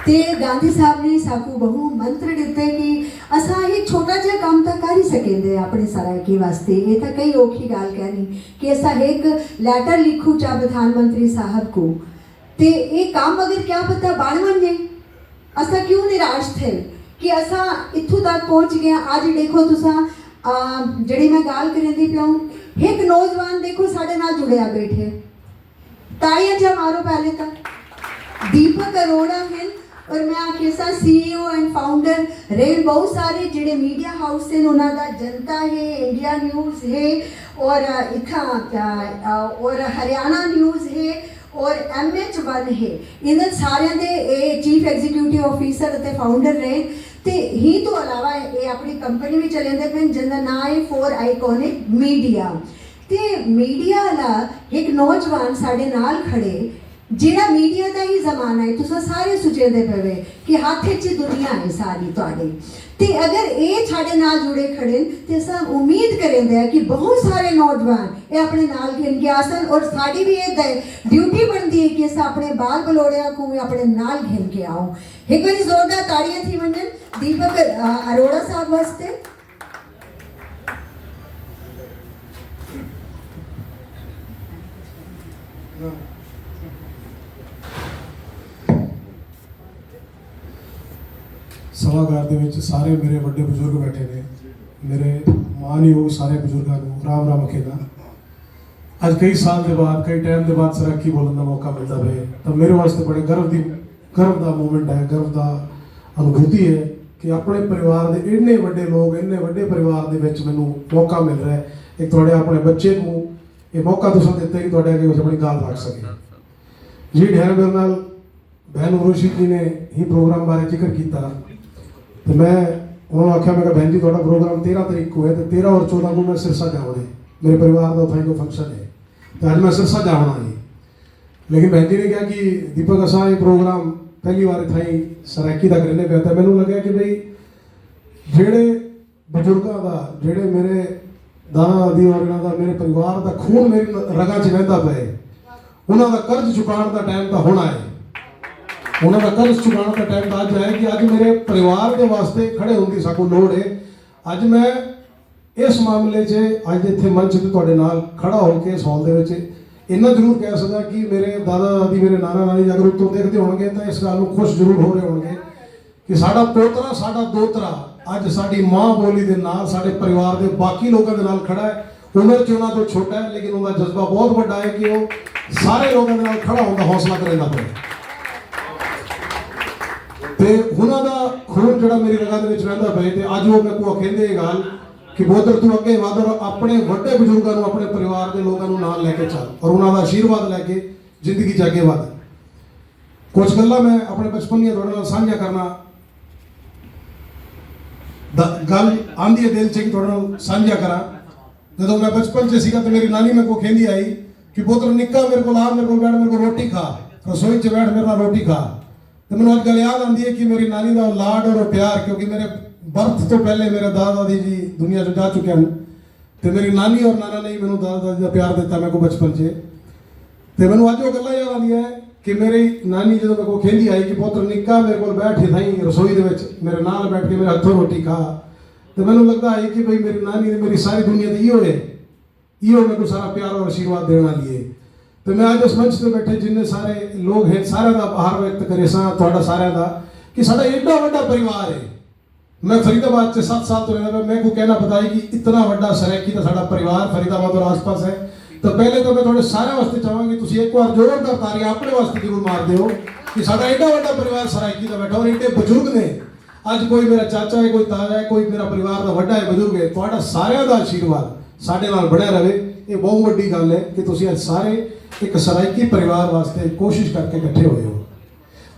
ਤੇ ਗਾਂਧੀ ਸਾਹਿਬ ਨੇ ਸਾਕੂ ਬਹੁ ਮੰਤਰ ਦਿੱਤੇ ਕਿ ਅਸਾਂ ਇਹ ਛੋਟਾ ਜਿਹਾ ਕੰਮ ਤਾਂ ਕਰ ਹੀ ਸਕੇਂਦੇ ਆਪਣੇ ਸਰਾਇਕੀ ਵਾਸਤੇ। ਇਹ ਤਾਂ ਕਈ ਔਖੀ ਗੱਲ ਕਹਿਣੀ ਕਿ ਅਸਾਂ ਇੱਕ ਲੈਟਰ ਲਿਖੂ ਚਾ ਪ੍ਰਧਾਨ ਮੰਤਰੀ ਸਾਹਿਬ को ਤੇ ਇਹ ਕੰਮ ਅਗਰ ਕਿਆ ਪਤਾ ਬਣ ਜੇ ਅਸਾਂ ਕਿਉਂ ਨਿਰਾਸ਼ ਥੇ कि असा इत्थों तक पहुँच गया। आज देखो तुसा जड़ी मैं गाल करेंदी पियाऊं एक नौजवान देखो साढ़े नाल जुड़िया बैठे, तालियां जा मारो पहले तक। दीपक अरोड़ा हैं और मैं आखिर सा CEO एंड फाउंडर रेल बहुत सारे जिहड़े मीडिया हाउस हैं उन्हां दा जनता है, इंडिया न्यूज़ है और इत्थां और हरियाणा न्यूज़ है और MH1 है। इन्हां सारियां दे चीफ एग्जीक्यूटिव ऑफिसर ते फाउंडर रहे ते ही तो अलावा ये अपनी कंपनी भी चलेंदे पे जिंदा ना है फॉर आइकॉनिक मीडिया। ते मीडिया वाला एक नौजवान साढ़े नाल खड़े जिहड़ा मीडिया का ही जमाना है, तुसा सारे सुचेंदे पवे कि हाथ च दुनिया है सारी तुहाडे। ते अगर ये साढ़े नाल जुड़े खड़े ते असां उम्मीद करेंदे हैं कि बहुत सारे नौजवान ये अपने नाल घिन के आसन और साड़ी भी ये ड्यूटी बनती है कि असां अपने बाल बलोड़िया को भी अपने नाल घिन के आओ। एक बारी जोरदार ताड़ियां थी वंजन दीपक अरोड़ा साहब वास्ते। सभागार ਦੇ ਵਿੱਚ ਸਾਰੇ ਮੇਰੇ ਵੱਡੇ ਬਜ਼ੁਰਗ ਬੈਠੇ ਨੇ, ਮੇਰੇ ਮਾਨਯੋਗ ਸਾਰੇ ਬਜ਼ੁਰਗਾਂ ਨੂੰ ਰਾਮ ਰਾਮ ਕਹਿੰਦਾ। ਅੱਜ ਕਈ ਸਾਲ ਦੇ ਬਾਅਦ ਕਈ ਟਾਈਮ ਦੇ ਬਾਅਦ ਸਰਾਕੀ ਬੋਲਣ ਦਾ ਮੌਕਾ ਮਿਲਦਾ ਹੈ ਤਾਂ ਮੇਰੇ ਵਾਸਤੇ ਬੜੇ ਗਰਵ ਦਾ ਮੂਮੈਂਟ ਹੈ, ਗਰਵ ਦਾ ਅਨੁਭੂਤੀ ਹੈ ਕਿ ਆਪਣੇ ਪਰਿਵਾਰ ਦੇ ਇੰਨੇ ਵੱਡੇ ਲੋਕ ਇੰਨੇ ਵੱਡੇ ਪਰਿਵਾਰ ਦੇ ਵਿੱਚ ਮੈਨੂੰ ਮੌਕਾ ਮਿਲ ਰਿਹਾ ਹੈ। ਇੱਕ ਤੁਹਾਡੇ ਆਪਣੇ ਬੱਚੇ ਨੂੰ ਇਹ ਮੌਕਾ ਤੁਸੀਂ ਦਿੱਤਾ ਕਿ ਤੁਹਾਡੇ ਅੱਗੇ ਕੁਝ ਆਪਣੀ ਗੱਲ ਰੱਖ ਸਕੇ। ਜੀ ਢੇਰ ਮੇਰੇ ਨਾਲ ਬਹਿਨ ਉਰਵਸ਼ੀ ਜੀ ਨੇ ਹੀ ਪ੍ਰੋਗਰਾਮ ਬਾਰੇ ਜ਼ਿਕਰ ਕੀਤਾ तो मैं उन्होंने आख्या मैं बहन जी थोड़ा प्रोग्राम 13 तारीख को है तो 13 और 14 को मैं सिरसा जावना है, मेरे परिवार का उठाई को फंक्शन है तो आज मैं सिरसा जावना है। लेकिन बहन जी ने कहा कि दीपक असा ये प्रोग्राम पहली बार इतना सरायकी तक रहने पे आता। मैंने लगे कि भाई जेड़े बजुर्गों का जेड़े मेरे दादा दादी और इन्हों का मेरे परिवार का खून मेरी रगा च बहता पे उन्हों का कर्ज चुकाने का टाइम तो होना है, उन्होंने कर्ज चुकाने का टाइम अज है कि अज मेरे परिवार के वास्ते खड़े होने की साकू लोड़ है। अज मैं इस मामले च अज इत्थे मंच ते तुहाडे नाल खड़ा होकर इस हॉल दे विच ਇੰਨਾ ਜ਼ਰੂਰ ਕਹਿ ਸਕਦਾ ਕਿ ਮੇਰੇ ਦਾਦਾ ਦਾਦੀ ਮੇਰੇ ਨਾਨਾ ਨਾਨੀ ਅਗਰ ਉੱਤੋਂ ਦੇਖਦੇ ਹੋਣਗੇ ਤਾਂ ਇਸ ਗੱਲ ਨੂੰ ਖੁਸ਼ ਜ਼ਰੂਰ ਹੋ ਰਹੇ ਹੋਣਗੇ ਕਿ ਸਾਡਾ ਪੋਤਰਾ ਸਾਡਾ ਦੋਤਰਾ ਅੱਜ ਸਾਡੀ ਮਾਂ ਬੋਲੀ ਦੇ ਨਾਲ ਸਾਡੇ ਪਰਿਵਾਰ ਦੇ ਬਾਕੀ ਲੋਕਾਂ ਦੇ ਨਾਲ ਖੜਾ ਹੈ। ਉਮਰ 'ਚ ਉਹਨਾਂ ਤੋਂ ਛੋਟਾ ਹੈ ਲੇਕਿਨ ਉਹਦਾ ਜਜ਼ਬਾ ਬਹੁਤ ਵੱਡਾ ਹੈ ਕਿ ਉਹ ਸਾਰੇ ਲੋਕਾਂ ਦੇ ਨਾਲ ਖੜਾ ਹੋਣ ਦਾ ਹੌਸਲਾ ਕਰੇਗਾ ਪਏ ਤੇ ਉਹਨਾਂ ਦਾ ਖੂਨ ਜਿਹੜਾ ਮੇਰੀ ਰਗਾਂ ਦੇ ਵਿੱਚ ਰਹਿੰਦਾ ਪਏ ਤੇ ਅੱਜ ਉਹ ਮੈਨੂੰ ਕਹਿੰਦੇ ਇਹ ਗੱਲ ਕਿ ਬੋਦਰ ਤੂੰ ਅੱਗੇ ਵਧ ਔਰ ਆਪਣੇ ਵੱਡੇ ਬਜ਼ੁਰਗਾਂ ਨੂੰ ਆਪਣੇ ਪਰਿਵਾਰ ਦੇ ਲੋਕਾਂ ਨੂੰ ਨਾਲ ਲੈ ਕੇ ਚੱਲ ਔਰ ਉਹਨਾਂ ਦਾ ਆਸ਼ੀਰਵਾਦ ਲੈ ਕੇ ਜ਼ਿੰਦਗੀ 'ਚ ਅੱਗੇ ਵਧ। ਕੁਝ ਗੱਲਾਂ ਮੈਂ ਆਪਣੇ ਬਚਪਨ ਦੀਆਂ ਤੁਹਾਡੇ ਨਾਲ ਸਾਂਝਾ ਕਰਨਾ ਗੱਲ ਆਂਦੀ ਹੈ ਦਿਲ 'ਚ ਕਿ ਤੁਹਾਡੇ ਨਾਲ ਸਾਂਝਾ ਕਰਾਂ। ਜਦੋਂ ਮੈਂ ਬਚਪਨ 'ਚ ਸੀਗਾ ਤੇ ਮੇਰੀ ਨਾਨੀ ਮੇਰੇ ਕੋਲ ਕਹਿੰਦੀ ਆਈ ਕਿ ਪੁੱਤਰ ਨਿੱਕਾ ਮੇਰੇ ਕੋਲ ਆ ਮੇਰੇ ਕੋਲ ਬੈਠ ਮੇਰੇ ਕੋਲ ਰੋਟੀ ਖਾ ਰਸੋਈ 'ਚ ਬੈਠ ਮੇਰੇ ਨਾਲ ਰੋਟੀ ਖਾ। ਤੇ ਮੈਨੂੰ ਅੱਜ ਗੱਲ ਯਾਦ ਆਉਂਦੀ ਹੈ ਕਿ ਮੇਰੀ ਨਾਨੀ ਦਾ ਲਾਡ ਔਰ ਪਿਆਰ ਕਿਉਂਕਿ ਮੇਰੇ ਬਰਥ ਤੋਂ ਪਹਿਲੇ ਮੇਰੇ ਦਾਦਾ ਦਾਦੀ ਜੀ ਦੁਨੀਆ 'ਚ ਜਾ ਚੁੱਕੇ ਹਨ ਤੇ ਮੇਰੀ ਨਾਨੀ ਔਰ ਨਾਨਾ ਨੇ ਮੈਨੂੰ ਦਾਦਾ ਦਾਦੀ ਦਾ ਪਿਆਰ ਦਿੱਤਾ ਮੇਰੇ ਕੋਲ ਬਚਪਨ 'ਚ। ਤੇ ਮੈਨੂੰ ਅੱਜ ਉਹ ਗੱਲਾਂ ਯਾਦ ਆਉਂਦੀਆਂ ਕਿ ਮੇਰੀ ਨਾਨੀ ਜਦੋਂ ਮੇਰੇ ਕੋਲ ਕਹਿੰਦੀ ਆਈ ਕਿ ਪੁੱਤਰ ਨਿੱਕਾ ਮੇਰੇ ਕੋਲ ਬੈਠ ਥਾਈ ਰਸੋਈ ਦੇ ਵਿੱਚ ਮੇਰੇ ਨਾਲ ਬੈਠ ਕੇ ਮੇਰੇ ਹੱਥੋਂ ਰੋਟੀ ਖਾ ਤੇ ਮੈਨੂੰ ਲੱਗਦਾ ਹੈ ਕਿ ਭਈ ਮੇਰੀ ਨਾਨੀ ਨੇ ਮੇਰੀ ਸਾਰੀ ਦੁਨੀਆ ਦੀ ਇਹੋ ਮੇਰੇ ਕੋਲ ਸਾਰਾ ਪਿਆਰ ਔਰ ਆਸ਼ੀਰਵਾਦ ਦੇਣ ਵਾਲੀ ਹੈ। ਤੇ ਮੈਂ ਅੱਜ ਉਸ ਮੰਚ ਤੇ ਬੈਠੇ ਜਿੰਨੇ ਸਾਰੇ ਲੋਕ ਹੈ ਸਾਰਿਆਂ ਦਾ ਆभार ਵਿਅਕਤ ਕਰੇ ਸਾਂ ਤੁਹਾਡਾ ਸਾਰਿਆਂ ਦਾ ਕਿ ਸਾਡਾ ਏਡਾ ਵੱਡਾ ਪਰਿਵਾਰ ਹੈ। मैं फरीदाबाद से 7 साल तो रहता मैं को कहना पता है कि इतना बड़ा सराइकी का साडा परिवार फरीदाबाद और आसपास है। तो पहले तो मैं थोड़े सारे वास्ते चाहांगी तुसी एक बार जोरदार तालियां अपने वास्ते जरूर मार दियो कि साडा एडा बड़ा परिवार सराइकी का बैठा और एडे बुजुर्ग ने आज कोई मेरा चाचा है कोई ताया है कोई मेरा परिवार का बड़ा है बुजुर्ग है तुहाडा सारिਆਂ ਦਾ आशीर्वाद साडे नाल ਬਣਿਆ रहे। ये बहुत ਵੱਡੀ ਗੱਲ है कि तुसी आज सारे एक सराइकी परिवार वास्ते कोशिश करके इकट्ठे होए हो।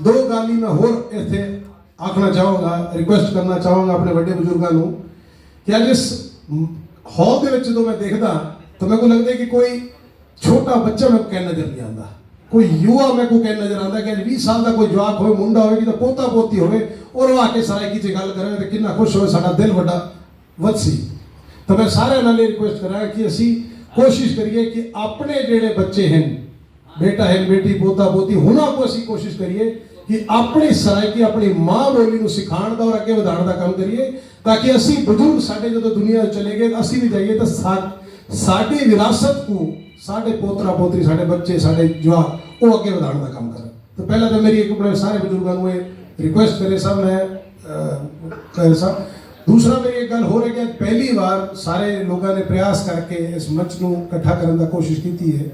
दो गल ही मैं होर इत्थे आखना चाहूँगा रिक्वेस्ट करना चाहूँगा अपने बड़े बुजुर्गों को कि अज इस हॉल के जो मैं देखता तो मेरे को लगता है कि कोई छोटा बच्चा मेरे को कह नजर नहीं आता कोई युवा मेरे को कह नजर आता कि 20 साल का कोई जवाक हो मुंडा हो तो पोता पोती हो और वो आके सराइकी से गल करे तो कितना खुश हो साडा दिल वड्डा वधसी। तो मैं सारे नाल रिक्वेस्ट करा कि असी कोशिश करिए कि अपने जेडे बच्चे हैं बेटा है बेटी पोता पोती हुणां को असी कोशिश करिए कि अपनी सराइकी अपनी माँ बोली को सिखाने का और अगे बढ़ाने का काम करिए ताकि असी बुजुर्ग साडे जो दुनिया चले गए असी भी जाइए तो साडी विरासत को साडे पोतरा पोतरी साडे बच्चे साडे जवाक वो अगे बढ़ाने का काम करें। तो पहला तो मेरी एक अपने सारे बुजुर्गों को रिक्वेस्ट करे सब मैं कहे सब। दूसरा मेरी एक गल हो रही है पहली बार सारे लोगों ने प्रयास करके इस मंच को इकट्ठा करने की कोशिश की है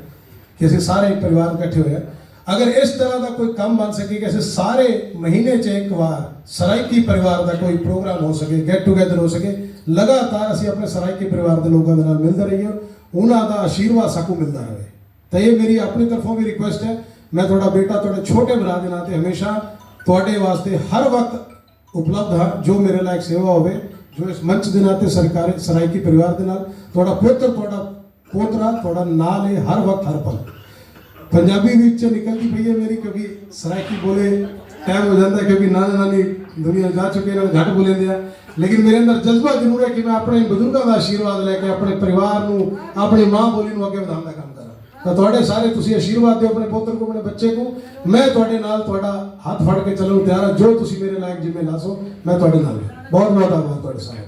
कि असी सारे परिवार इकट्ठे होए। अगर इस तरह का कोई काम बन सके कि सारे महीने च एक बार सराइकी परिवार का कोई प्रोग्राम हो सके गेट टूगेदर हो सके लगातार असी अपने सराइकी परिवार के लोगों के नाल मिलते रहिए उन्हों का आशीर्वाद सबको मिलता रहे। तो ये मेरी अपनी तरफों भी रिक्वेस्ट है। मैं थोड़ा बेटा थोड़े छोटे भरा के नाते हमेशा थोड़े वास्ते हर वक्त उपलब्ध हाँ जो मेरे लायक सेवा हो जो इस मंच के नाते सरकारी सराइकी परिवार के नाल थोड़ा पुत्र थोड़ा पोतरा थोड़ा नाल है हर वक्त हर पल। पंजाबी भी निकलती पई है मेरी क्योंकि सराइकी बोले टाइम हो जाता है क्योंकि नाना नानी दुनिया जा चुके हैं घट बोले लेकिन मेरे अंदर जज्बा जरूर है कि मैं अपने बुजुर्गों का आशीर्वाद लैके अपने परिवार को अपनी माँ बोली को अगे बढ़ाने का काम करा। तो थोड़े सारे तुसी आशीर्वाद दो अपने पुत्र को अपने बच्चे को मैं थोड़े नाल थोड़ा हाथ फड़ के चलूँ तैयार जो तुसी मेरे लायक जिम्मे ला सो मैं थोड़े नाल बहुत बहुत आभार थोड़े सारे।